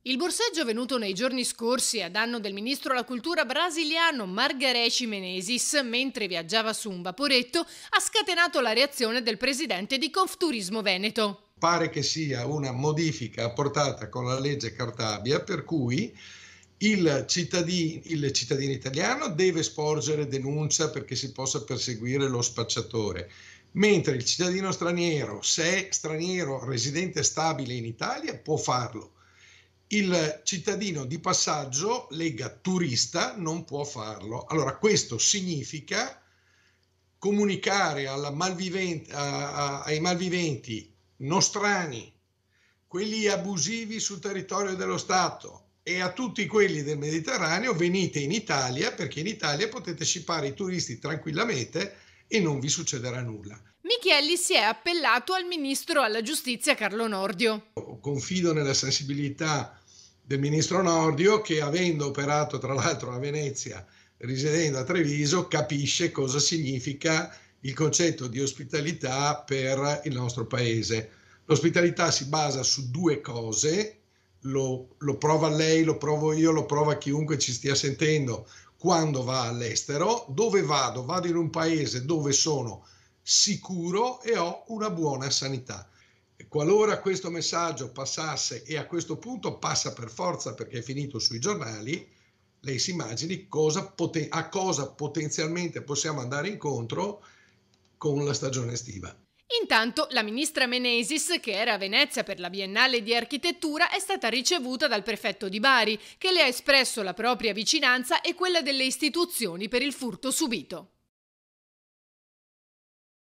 Il borseggio avvenuto nei giorni scorsi a danno del ministro alla cultura brasiliano Margareth Menezes mentre viaggiava su un vaporetto ha scatenato la reazione del presidente di Confturismo Veneto. Pare che sia una modifica apportata con la legge Cartabia per cui il cittadino italiano deve sporgere denuncia perché si possa perseguire lo spacciatore, mentre il cittadino straniero, se è straniero residente stabile in Italia, può farlo. Il cittadino di passaggio, lega turista, non può farlo. Allora, questo significa comunicare ai malviventi nostrani, quelli abusivi sul territorio dello Stato e a tutti quelli del Mediterraneo: venite in Italia, perché in Italia potete scippare i turisti tranquillamente e non vi succederà nulla. Micheli si è appellato al ministro alla giustizia Carlo Nordio. Confido nella sensibilità del ministro Nordio, che avendo operato tra l'altro a Venezia, risiedendo a Treviso, capisce cosa significa il concetto di ospitalità per il nostro paese. L'ospitalità si basa su due cose, lo prova lei, lo provo io, lo prova chiunque ci stia sentendo quando va all'estero. Dove vado? Vado in un paese dove sono sicuro e ho una buona sanità. Qualora questo messaggio passasse, e a questo punto passa per forza perché è finito sui giornali, lei si immagini a cosa potenzialmente possiamo andare incontro con la stagione estiva. Intanto la ministra Menezes, che era a Venezia per la Biennale di Architettura, è stata ricevuta dal prefetto di Bari, che le ha espresso la propria vicinanza e quella delle istituzioni per il furto subito.